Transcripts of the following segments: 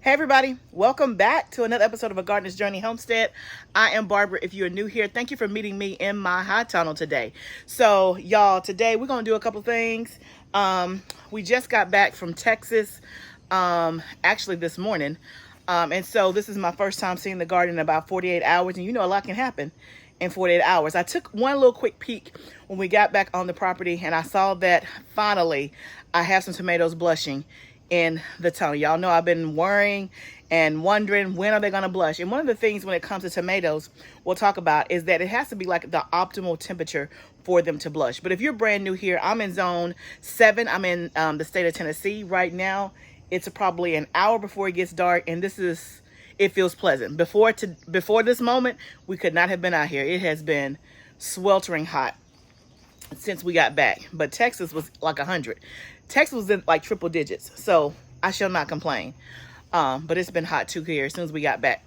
Hey everybody, welcome back to another episode of A Gardener's Journey Homestead. I am Barbara. If you're new here, thank you for meeting me in my high tunnel today. So y'all, today we're going to do a couple things. We just got back from Texas, actually this morning. And so this is my first time seeing the garden in about 48 hours. And you know a lot can happen in 48 hours. I took one little quick peek when we got back on the property and I saw that finally I have some tomatoes blushing in the tunnel. Y'all know I've been worrying and wondering when are they going to blush. And one of the things when it comes to tomatoes we'll talk about is that it has to be like the optimal temperature for them to blush. But if you're brand new here, I'm in zone 7. I'm in the state of Tennessee right now. It's probably an hour before it gets dark, and it feels pleasant. Before this moment, we could not have been out here. It has been sweltering hot since we got back, but Texas was like 100. Texas was in like triple digits, so I shall not complain. But it's been hot too here as soon as we got back.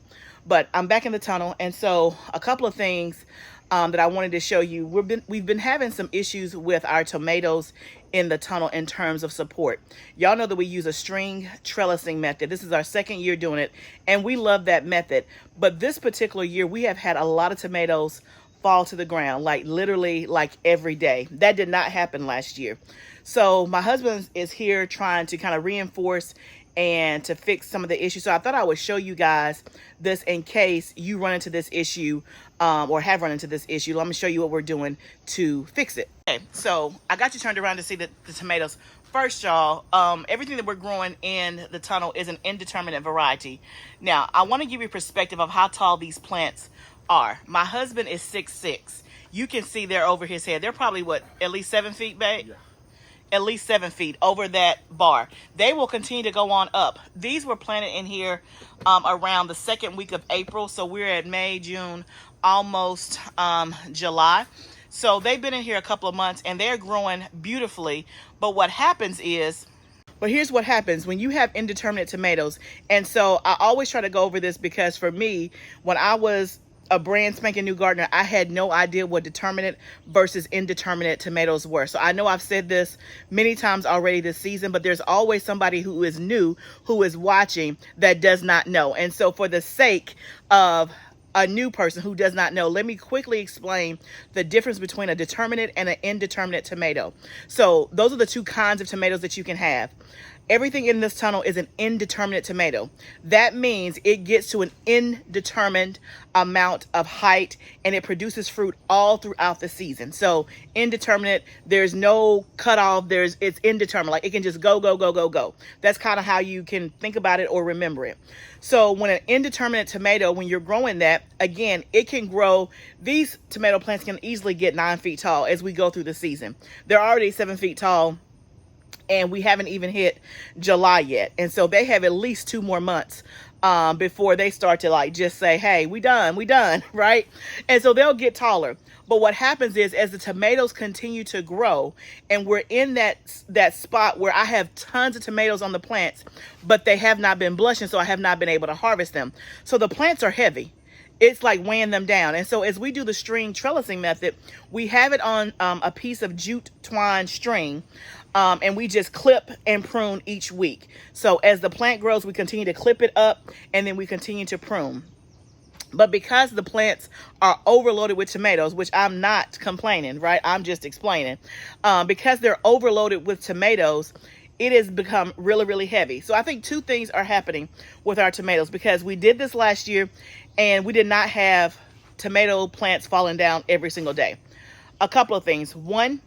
But I'm back in the tunnel, and so a couple of things that I wanted to show you. We've been having some issues with our tomatoes in the tunnel in terms of support. Y'all know that we use a string trellising method. This is our second year doing it, and we love that method. But this particular year, we have had a lot of tomatoes fall to the ground, like literally like every day. That did not happen last year. So my husband is here trying to kind of reinforce and to fix some of the issues. So I thought I would show you guys this in case you run into this issue or have run into this issue. Let me show you what we're doing to fix it. Okay, so I got you turned around to see the tomatoes. First, y'all, everything that we're growing in the tunnel is an indeterminate variety. Now, I want to give you a perspective of how tall these plants are. My husband is 6'6". You can see they're over his head. They're probably, what, at least 7 feet, babe? Yeah. At least 7 feet over that bar. They will continue to go on up. These were planted in here around the second week of April. So we're at May, June, almost July. So they've been in here a couple of months and they're growing beautifully. But what happens is, here's what happens when you have indeterminate tomatoes. And so I always try to go over this because for me, when I was a brand spanking new gardener, I had no idea what determinate versus indeterminate tomatoes were. So I know I've said this many times already this season, but there's always somebody who is new, who is watching, that does not know. And so for the sake of a new person who does not know, let me quickly explain the difference between a determinate and an indeterminate tomato. So those are the two kinds of tomatoes that you can have. Everything in this tunnel is an indeterminate tomato. That means it gets to an indeterminate amount of height and it produces fruit all throughout the season. So indeterminate, there's no cutoff, it's indeterminate. Like it can just go, go, go, go, go. That's kind of how you can think about it or remember it. So when an indeterminate tomato, when you're growing that, again, it can grow. These tomato plants can easily get 9 feet tall as we go through the season. They're already 7 feet tall, and we haven't even hit July yet. And so they have at least 2 more months before they start to like just say, hey, we done, right? And so they'll get taller. But what happens is as the tomatoes continue to grow and we're in that spot where I have tons of tomatoes on the plants, but they have not been blushing, so I have not been able to harvest them. So the plants are heavy. It's like weighing them down. And so as we do the string trellising method, we have it on a piece of jute twine string. And we just clip and prune each week. So as the plant grows, we continue to clip it up and then we continue to prune. But because the plants are overloaded with tomatoes, which I'm not complaining, right? I'm just explaining. Because they're overloaded with tomatoes, it has become really, really heavy. So I think 2 things are happening with our tomatoes because we did this last year and we did not have tomato plants falling down every single day. A couple of things. One,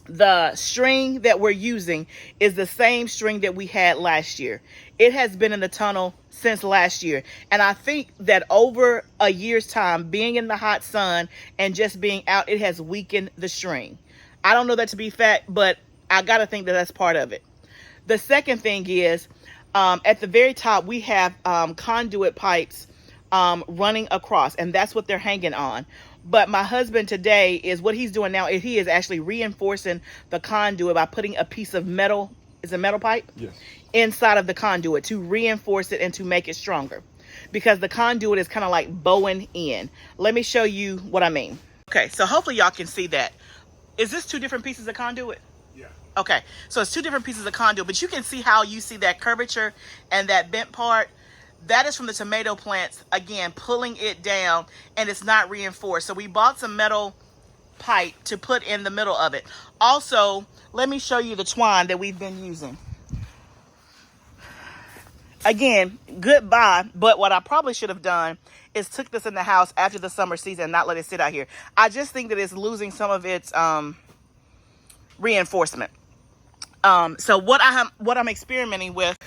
the string that we're using is the same string that we had last year. It has been in the tunnel since last year. And I think that over a year's time, being in the hot sun and just being out, it has weakened the string. I don't know that to be fact, but I got to think that that's part of it. The second thing is at the very top, we have conduit pipes running across, and that's what they're hanging on. But my husband today is what he's doing now is he is actually reinforcing the conduit by putting a piece of metal, is it metal pipe? Yes. Inside of the conduit to reinforce it and to make it stronger. Because the conduit is kind of like bowing in. Let me show you what I mean. Okay, so hopefully y'all can see that. Is this 2 different pieces of conduit? Yeah. Okay, so it's two different pieces of conduit, but you can see how you see that curvature and that bent part. That is from the tomato plants, again, pulling it down, and it's not reinforced. So we bought some metal pipe to put in the middle of it. Also, let me show you the twine that we've been using. Again, goodbye, but what I probably should have done is took this in the house after the summer season and not let it sit out here. I just think that it's losing some of its reinforcement. So what I'm experimenting with,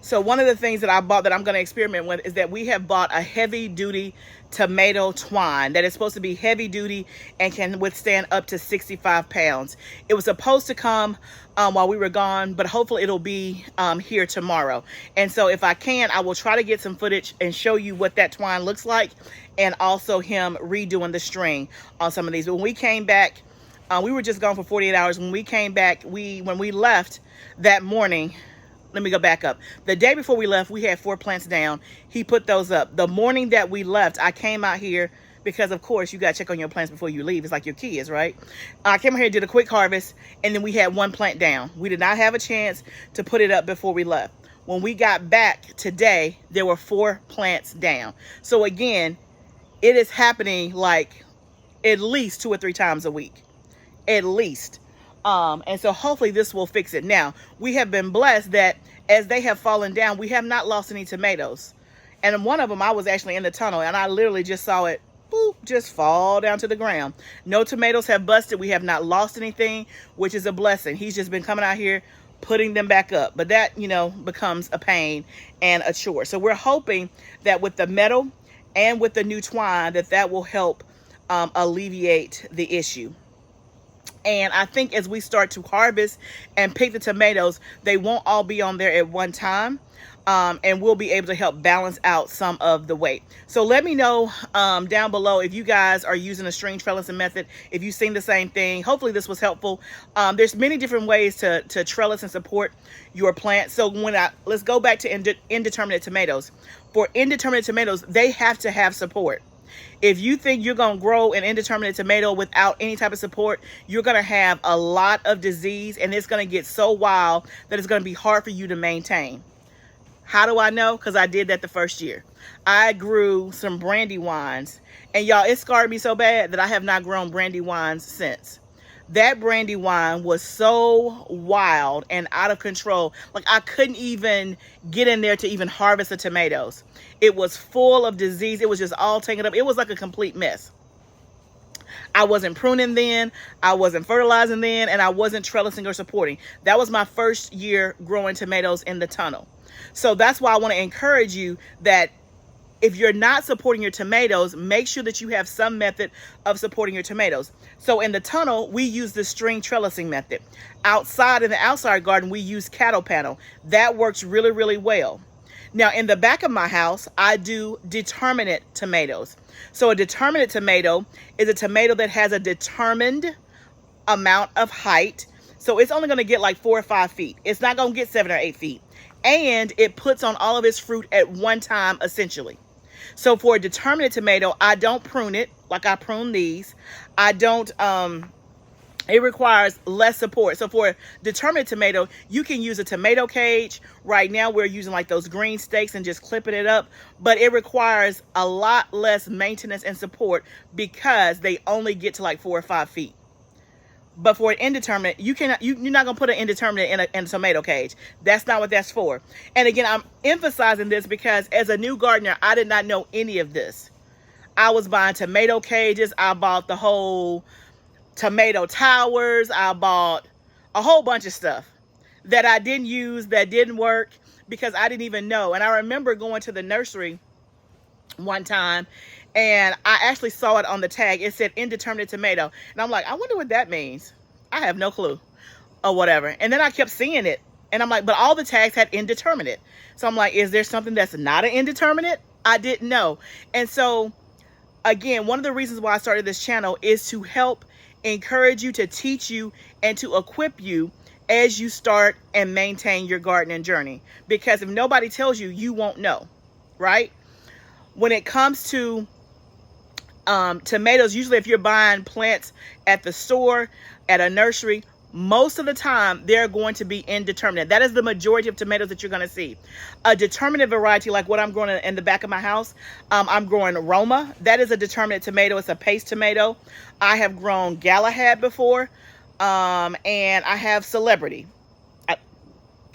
so one of the things that I bought that I'm going to experiment with is that we have bought a heavy duty tomato twine that is supposed to be heavy duty and can withstand up to 65 pounds. It was supposed to come while we were gone, but hopefully it'll be here tomorrow. And so if I can, I will try to get some footage and show you what that twine looks like, and also him redoing the string on some of these. When we came back, we were just gone for 48 hours. When we came back, when we left that morning, let me go back up. The day before we left, we had 4 plants down. He put those up. The morning that we left, I came out here because, of course, you got to check on your plants before you leave. It's like your kids, right? I came out here, did a quick harvest, and then we had 1 plant down. We did not have a chance to put it up before we left. When we got back today, there were 4 plants down. So again, it is happening like at least 2 or 3 times a week. At least. And so hopefully this will fix it. Now, we have been blessed that as they have fallen down, we have not lost any tomatoes. And one of them, I was actually in the tunnel and I literally just saw it, boop, just fall down to the ground. No tomatoes have busted. We have not lost anything, which is a blessing. He's just been coming out here, putting them back up. But that, becomes a pain and a chore. So we're hoping that with the metal and with the new twine, that will help alleviate the issue. And I think as we start to harvest and pick the tomatoes, they won't all be on there at one time. And we'll be able to help balance out some of the weight. So let me know down below if you guys are using a string trellising method, if you've seen the same thing. Hopefully this was helpful. There's many different ways to trellis and support your plant. So let's go back to indeterminate tomatoes. For indeterminate tomatoes, they have to have support. If you think you're going to grow an indeterminate tomato without any type of support, you're going to have a lot of disease, and it's going to get so wild that it's going to be hard for you to maintain. How do I know? Because I did that the first year. I grew some brandy wines, and y'all, it scarred me so bad that I have not grown brandy wines since. That brandy wine was so wild and out of control. Like I couldn't even get in there to even harvest the tomatoes. It was full of disease. It was just all taken up. It was like a complete mess. I wasn't pruning then, I wasn't fertilizing then, and I wasn't trellising or supporting. That was my first year growing tomatoes in the tunnel. So that's why I want to encourage you that if you're not supporting your tomatoes, make sure that you have some method of supporting your tomatoes. So in the tunnel, we use the string trellising method. Outside in the outside garden, we use cattle panel. That works really, really well. Now in the back of my house, I do determinate tomatoes. So a determinate tomato is a tomato that has a determined amount of height. So it's only going to get like 4 or 5 feet. It's not going to get 7 or 8 feet. And it puts on all of its fruit at one time, essentially. So for a determinate tomato, I don't prune it like I prune these. I don't, it requires less support. So for a determinate tomato, you can use a tomato cage. Right now we're using like those green stakes and just clipping it up, but it requires a lot less maintenance and support because they only get to like 4 or 5 feet. But for an indeterminate, you're not going to put an indeterminate in a tomato cage. That's not what that's for. And again, I'm emphasizing this because as a new gardener, I did not know any of this. I was buying tomato cages. I bought the whole tomato towers. I bought a whole bunch of stuff that I didn't use, that didn't work because I didn't even know. And I remember going to the nursery one time and I actually saw it on the tag. It said indeterminate tomato. And I'm like, I wonder what that means. I have no clue or whatever. And then I kept seeing it. And I'm like, but all the tags had indeterminate. So I'm like, is there something that's not an indeterminate? I didn't know. And so, again, one of the reasons why I started this channel is to help encourage you, to teach you, and to equip you as you start and maintain your gardening journey. Because if nobody tells you, you won't know, right? When it comes to tomatoes, usually if you're buying plants at the store, at a nursery, most of the time they're going to be indeterminate. That is the majority of tomatoes that you're going to see. A determinate variety, like what I'm growing in the back of my house, I'm growing Roma. That is a determinate tomato. It's a paste tomato. I have grown Galahad before, and I have Celebrity.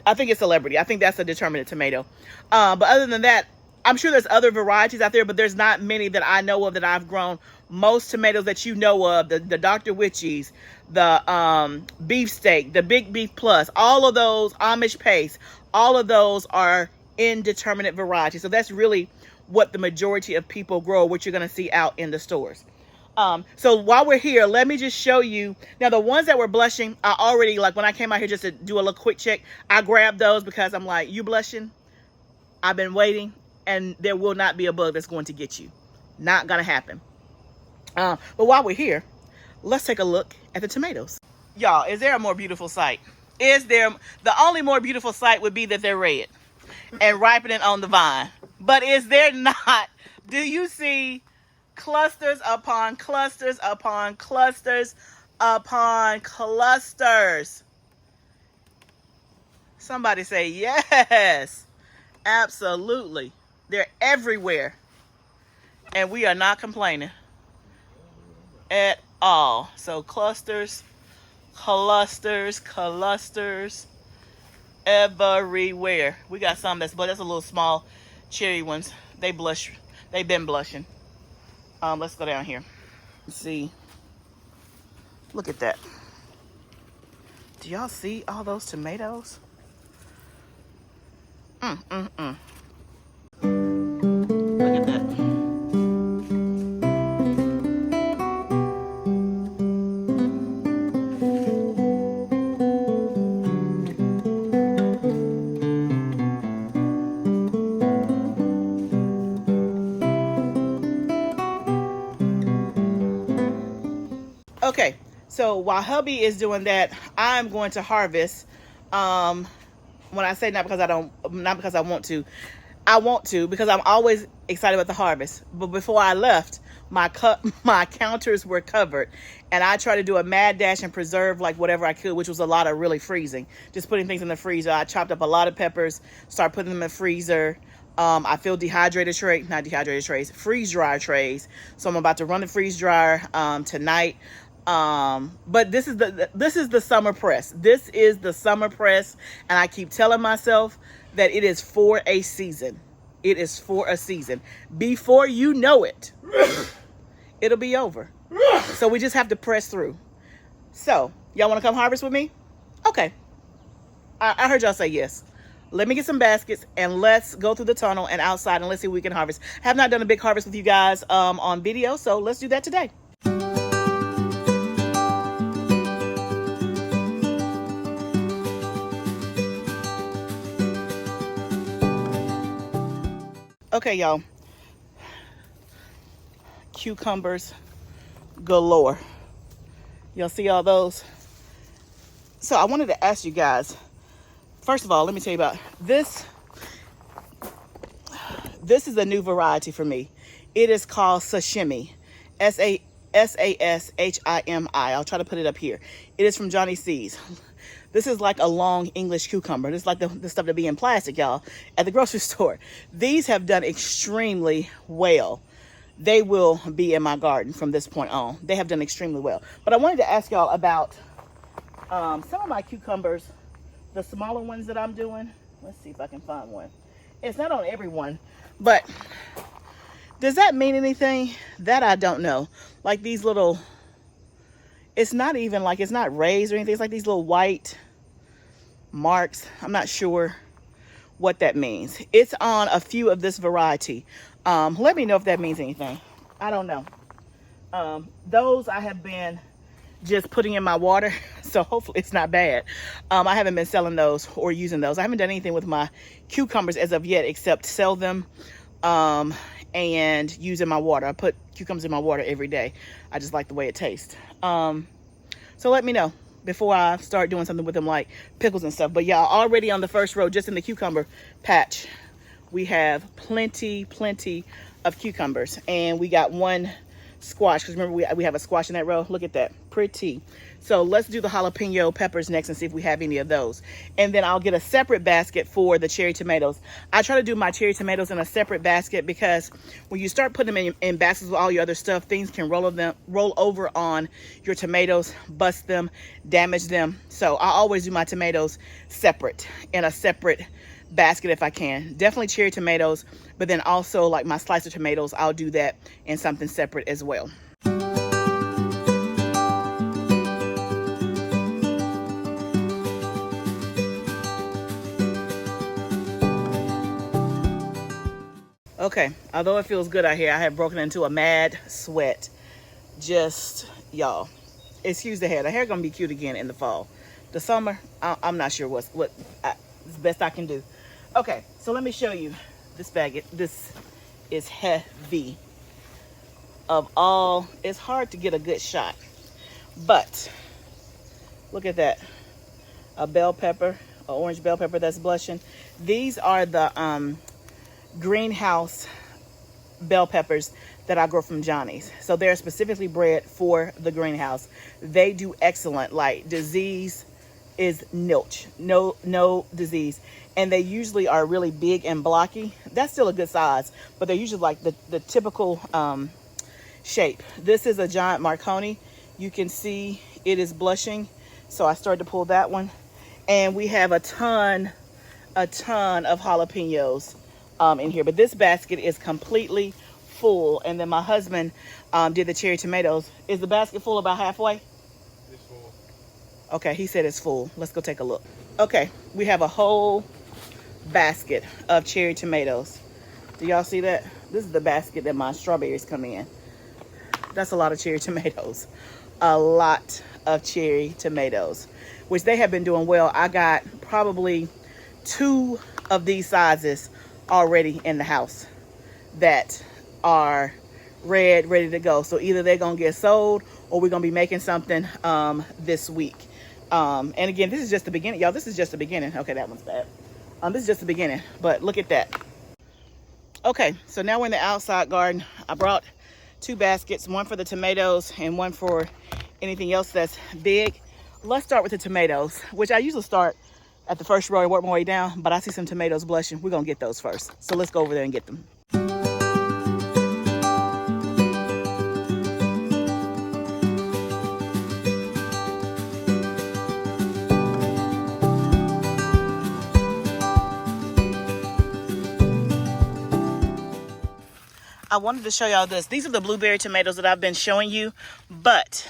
I think it's Celebrity. I think that's a determinate tomato. But other than that, I'm sure there's other varieties out there, but there's not many that I know of that I've grown. Most tomatoes that you know of, the Dr. Witchies, the beefsteak, the Big Beef Plus, all of those, Amish paste, all of those are indeterminate varieties. So that's really what the majority of people grow, what you're going to see out in the stores. So while we're here, let me just show you. Now, the ones that were blushing, I already, like when I came out here just to do a little quick check, I grabbed those because I'm like, you blushing? I've been waiting, and there will not be a bug that's going to get you. Not going to happen. But while we're here, let's take a look at the tomatoes. Y'all, is there a more beautiful sight? Is there? The only more beautiful sight would be that they're red and ripening on the vine. But is there not? Do you see clusters upon clusters upon clusters upon clusters? Somebody say yes. Absolutely. They're everywhere. And we are not complaining at all. So clusters, clusters, clusters everywhere. We got some that's a little small cherry ones. They blush. They've been blushing. Let's go down here. Let's see. Look at that. Do y'all see all those tomatoes? Look at that. Okay, so while hubby is doing that, I'm going to harvest. When I say not because I want to, because I'm always excited about the harvest. But before I left, my counters were covered, and I tried to do a mad dash and preserve like whatever I could, which was a lot of really freezing, just putting things in the freezer. I chopped up a lot of peppers, started putting them in the freezer. I filled freeze dryer trays. So I'm about to run the freeze dryer tonight. But this is the summer press. This is the summer press, and I keep telling myself that it is for a season. It is for a season. Before you know it, it'll be over. So we just have to press through. So y'all want to come harvest with me? Okay. I heard y'all say yes. Let me get some baskets and let's go through the tunnel and outside and let's see what we can harvest. I have not done a big harvest with you guys on video, so let's do that today. Okay, y'all. Cucumbers galore. Y'all see all those? So I wanted to ask you guys, first of all, let me tell you about this. This is a new variety for me. It is called sashimi. S-A-S-H-I-M-I. I'll try to put it up here. It is from Johnny C's. This is like a long English cucumber. This is like the stuff that be in plastic, y'all, at the grocery store. These have done extremely well. They will be in my garden from this point on. They have done extremely well. But I wanted to ask y'all about some of my cucumbers, the smaller ones that I'm doing. Let's see if I can find one. It's not on every one, but does that mean anything? That I don't know. Like these little, it's not even like, it's not raised or anything. It's like these little white marks. I'm not sure what that means. It's on a few of this variety. Let me know if that means anything. I don't know. Those I have been just putting in my water, so hopefully it's not bad. I haven't been selling those or using those. I haven't done anything with my cucumbers as of yet except sell them and use in my water. I put cucumbers in my water every day. I just like the way it tastes. So let me know before I start doing something with them like pickles and stuff. But y'all, already on the first row, just in the cucumber patch, we have plenty of cucumbers. And we got one squash, because remember we have a squash in that row. Look at that, pretty. So let's do the jalapeno peppers next and see if we have any of those. And then I'll get a separate basket for the cherry tomatoes. I try to do my cherry tomatoes in a separate basket because when you start putting them in baskets with all your other stuff, things can roll over on your tomatoes, bust them, damage them. So I always do my tomatoes separate in a separate basket if I can. Definitely cherry tomatoes, but then also like my slice of tomatoes, I'll do that in something separate as well. Okay, although it feels good out here, I have broken into a mad sweat. Just, y'all, excuse the hair. The hair gonna be cute again in the fall. The summer, I'm not sure it's the best I can do. Okay, so let me show you this bag. This is heavy. It's hard to get a good shot, but look at that. A bell pepper, an orange bell pepper that's blushing. These are the greenhouse bell peppers that I grow from Johnny's. So they're specifically bred for the greenhouse. They do excellent. Like, disease is nilch, no disease. And they usually are really big and blocky. That's still a good size, but they're usually like the typical shape. This is a giant Marconi. You can see it is blushing. So I started to pull that one. And we have a ton of jalapenos in here, but this basket is completely full. And then my husband did the cherry tomatoes. Is the basket full about halfway? It's full. Okay, he said it's full. Let's go take a look. Okay, we have a whole basket of cherry tomatoes. Do y'all see that? This is the basket that my strawberries come in. That's a lot of cherry tomatoes. A lot of cherry tomatoes, which they have been doing well. I got probably 2 of these sizes already in the house that are red, ready to go. So either they're gonna get sold or we're gonna be making something this week. And again, this is just the beginning, y'all. This is just the beginning. Okay, that one's bad. This is just the beginning, but look at that. Okay, so now we're in the outside garden. I brought 2 baskets, one for the tomatoes and one for anything else that's big. Let's start with the tomatoes, which I usually start at the first row and work my way down, but I see some tomatoes blushing. We're gonna get those first. So let's go over there and get them. I wanted to show y'all this. These are the blueberry tomatoes that I've been showing you, but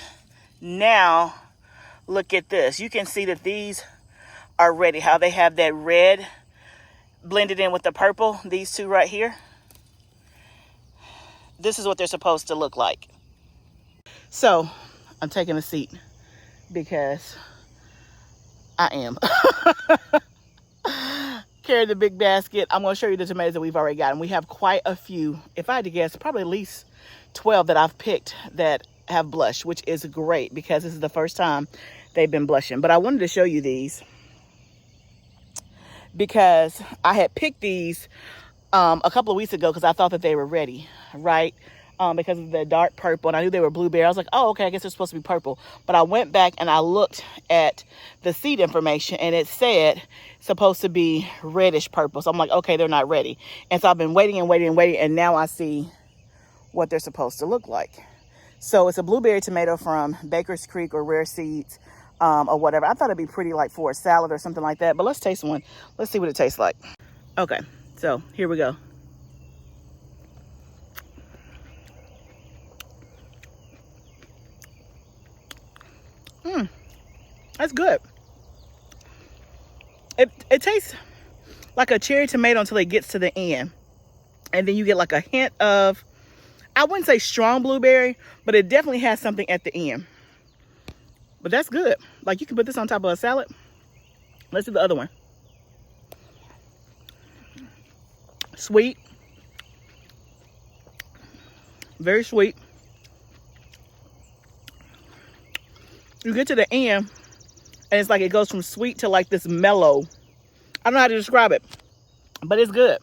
now look at this. You can see that these are ready, how they have that red blended in with the purple. These 2 right here. This is what they're supposed to look like. So I'm taking a seat because I am. Carry the big basket. I'm going to show you the tomatoes that we've already got. And we have quite a few. If I had to guess, probably at least 12 that I've picked that have blushed, which is great because this is the first time they've been blushing. But I wanted to show you these because I had picked these a couple of weeks ago because I thought that they were ready, right? Because of the dark purple, and I knew they were blueberry. I was like, oh, okay, I guess they're supposed to be purple. But I went back and I looked at the seed information, and it said supposed to be reddish purple. So I'm like, okay, they're not ready. And so I've been waiting and waiting and waiting, and now I see what they're supposed to look like. So it's a blueberry tomato from Baker's Creek or Rare Seeds or whatever. I thought it'd be pretty like for a salad or something like that. But let's taste one. Let's see what it tastes like. Okay, so here we go. That's good. It tastes like a cherry tomato until it gets to the end. And then you get like a hint of, I wouldn't say strong blueberry, but it definitely has something at the end. But that's good. Like, you can put this on top of a salad. Let's do the other one. Sweet. Very sweet. You get to the end, and it's like it goes from sweet to like this mellow. I don't know how to describe it, but it's good.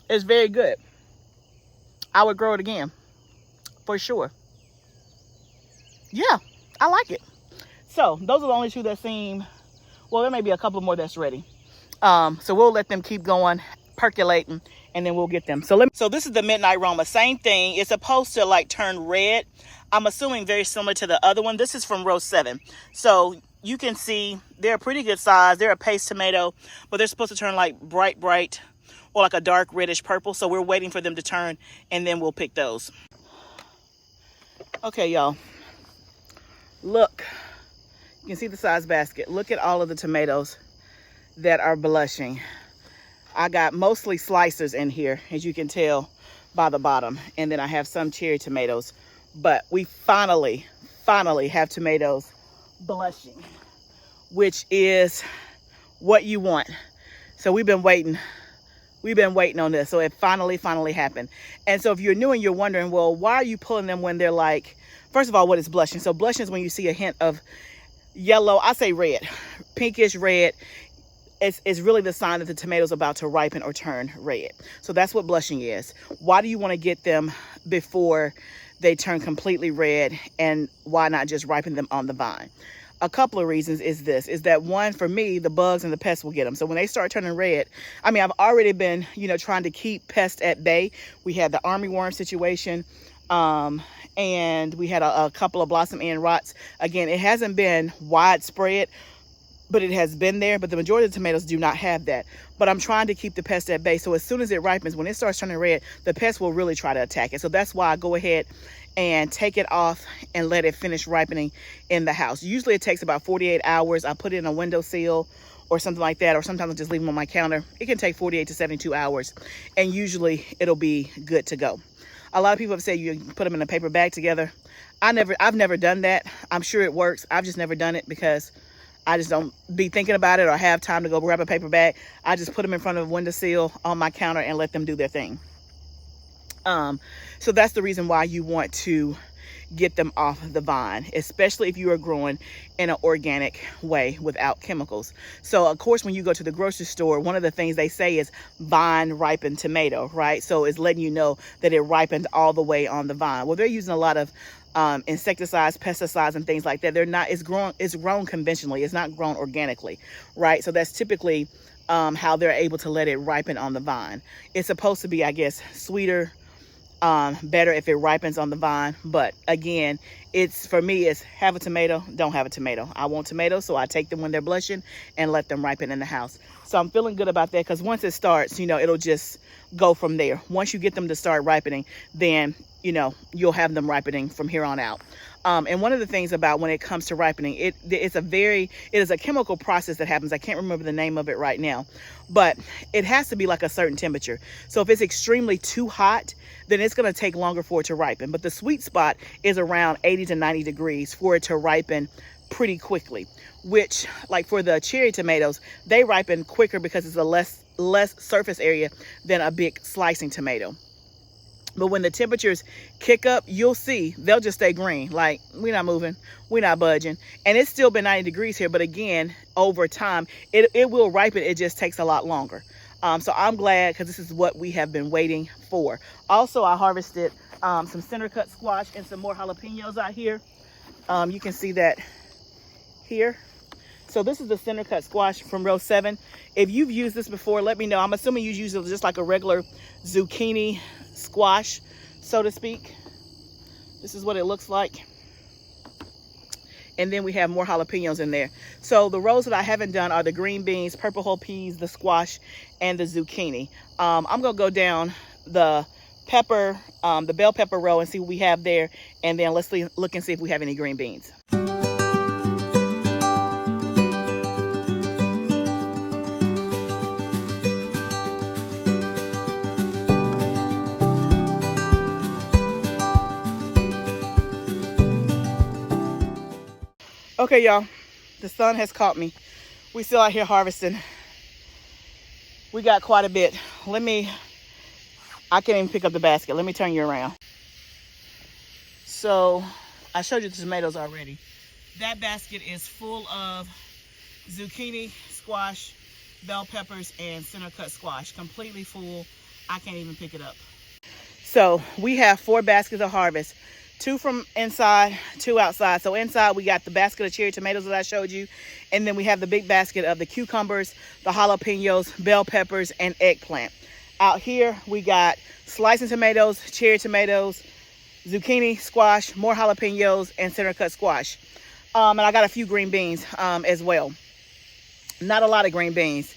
It's very good. I would grow it again, for sure. Yeah. I like it. So those are the only two that seem, well, there may be a couple more that's ready. So we'll let them keep going, percolating, and then we'll get them. So this is the Midnight Roma. Same thing. It's supposed to like turn red. I'm assuming very similar to the other one. This is from row 7. So you can see they're a pretty good size. They're a paste tomato, but they're supposed to turn like bright, or like a dark reddish purple. So we're waiting for them to turn, and then we'll pick those. Okay, y'all. Look. You can see the size basket. Look at all of the tomatoes that are blushing. I got mostly slicers in here, as you can tell by the bottom. And then I have some cherry tomatoes. But we finally have tomatoes blushing, which is what you want. So we've been waiting on this. So it finally happened. And so if you're new and you're wondering, well, why are you pulling them when they're like, first of all, what is blushing? So blushing is when you see a hint of yellow, I say red, pinkish red. It's really the sign that the tomato's about to ripen or turn red. So that's what blushing is. Why do you want to get them before they turn completely red, and why not just ripen them on the vine? A couple of reasons is that one, for me, the bugs and the pests will get them. So when they start turning red, I mean, I've already been, trying to keep pests at bay. We had the armyworm situation, and we had a couple of blossom end rots. Again, it hasn't been widespread, but it has been there. But the majority of the tomatoes do not have that. But I'm trying to keep the pest at bay. So as soon as it ripens, when it starts turning red, the pest will really try to attack it. So that's why I go ahead and take it off and let it finish ripening in the house. Usually it takes about 48 hours. I put it in a windowsill or something like that, or sometimes I just leave them on my counter. It can take 48 to 72 hours, and usually it'll be good to go. A lot of people have said you put them in a paper bag together. I've never done that. I'm sure it works. I've just never done it because I just don't be thinking about it or have time to go grab a paper bag. I just put them in front of a windowsill on my counter and let them do their thing. So that's the reason why you want to get them off the vine, especially if you are growing in an organic way without chemicals. So of course, when you go to the grocery store, one of the things they say is vine ripened tomato, right? So it's letting you know that it ripened all the way on the vine. Well, they're using a lot of insecticides, pesticides, and things like that. It's grown conventionally. It's not grown organically, right? So that's typically how they're able to let it ripen on the vine. It's supposed to be, I guess, sweeter, better if it ripens on the vine. But again, for me, it's have a tomato, don't have a tomato. I want tomatoes, so I take them when they're blushing and let them ripen in the house. So I'm feeling good about that, because once it starts, it'll just go from there. Once you get them to start ripening, then you'll have them ripening from here on out. And one of the things about when it comes to ripening, it is a chemical process that happens. I can't remember the name of it right now, but it has to be like a certain temperature. So if it's extremely too hot, then it's going to take longer for it to ripen. But the sweet spot is around 80 to 90 degrees for it to ripen pretty quickly, which, like for the cherry tomatoes, they ripen quicker because it's a less surface area than a big slicing tomato. But when the temperatures kick up, you'll see they'll just stay green. Like, we're not moving, we're not budging. And it's still been 90 degrees here, but again, over time, it will ripen. It just takes a lot longer. So I'm glad, because this is what we have been waiting for. Also, I harvested some center cut squash and some more jalapenos out here. You can see that here. So this is the center cut squash from row 7. If you've used this before, let me know. I'm assuming you use it just like a regular zucchini squash, so to speak. This is what it looks like. And then we have more jalapenos in there. So the rows that I haven't done are the green beans, purple whole peas, the squash, and the zucchini. I'm gonna go down the pepper, the bell pepper row, and see what we have there. And then let's look and see if we have any green beans. Okay, y'all, the sun has caught me. We still out here harvesting. We got quite a bit. I can't even pick up the basket. Let me turn you around. So I showed you the tomatoes already. That basket is full of zucchini, squash, bell peppers, and center cut squash. Completely full. I can't even pick it up. So we have 4 baskets of harvest. 2 from inside, 2 outside. So inside we got the basket of cherry tomatoes that I showed you, and then we have the big basket of the cucumbers, the jalapenos, bell peppers, and eggplant. Out here we got slicing tomatoes, cherry tomatoes, zucchini, squash, more jalapenos, and center cut squash. And I got a few green beans as well. Not a lot of green beans.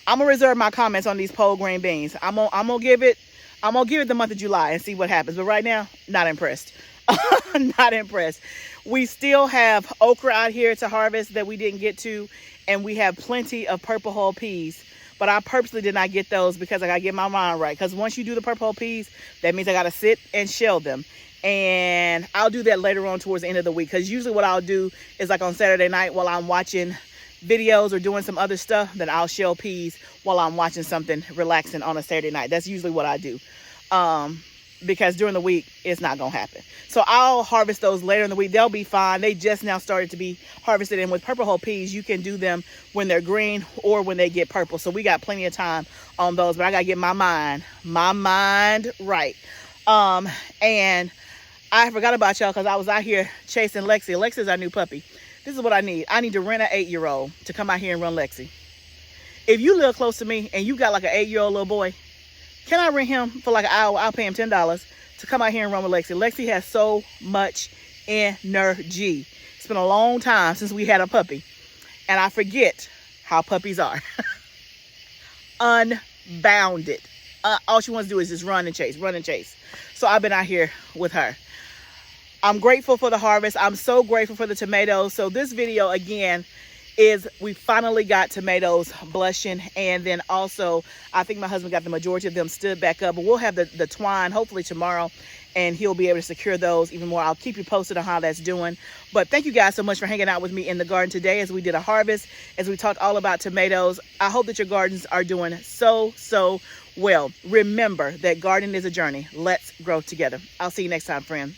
I'm gonna reserve my comments on these pole green beans. I'm gonna give it the month of July and see what happens. But right now, not impressed. Not impressed. We still have okra out here to harvest that we didn't get to, and we have plenty of purple hull peas. But I purposely did not get those because I gotta get my mind right. Because once you do the purple hull peas, that means I gotta sit and shell them. And I'll do that later on towards the end of the week. Because usually what I'll do is like on Saturday night while I'm watching videos or doing some other stuff, then I'll shell peas while I'm watching something relaxing on a Saturday night. That's usually what I do. Because during the week, it's not going to happen. So I'll harvest those later in the week. They'll be fine. They just now started to be harvested. And with purple hull peas, you can do them when they're green or when they get purple. So we got plenty of time on those. But I got to get my mind right. And I forgot about y'all because I was out here chasing Lexi. Lexi's our new puppy. This is what I need. I need to rent an 8-year-old to come out here and run Lexi. If you live close to me and you got like an 8-year-old little boy, can I rent him for like an hour? I'll pay him $10 to come out here and run with Lexi. Lexi has so much energy. It's been a long time since we had a puppy. And I forget how puppies are. Unbounded. All she wants to do is just run and chase, run and chase. So I've been out here with her. I'm grateful for the harvest. I'm so grateful for the tomatoes. So this video, again, is we finally got tomatoes blushing. And then also, I think my husband got the majority of them stood back up. But we'll have the twine hopefully tomorrow, and he'll be able to secure those even more. I'll keep you posted on how that's doing. But thank you guys so much for hanging out with me in the garden today as we did a harvest, as we talked all about tomatoes. I hope that your gardens are doing so well. Remember that gardening is a journey. Let's grow together. I'll see you next time, friend.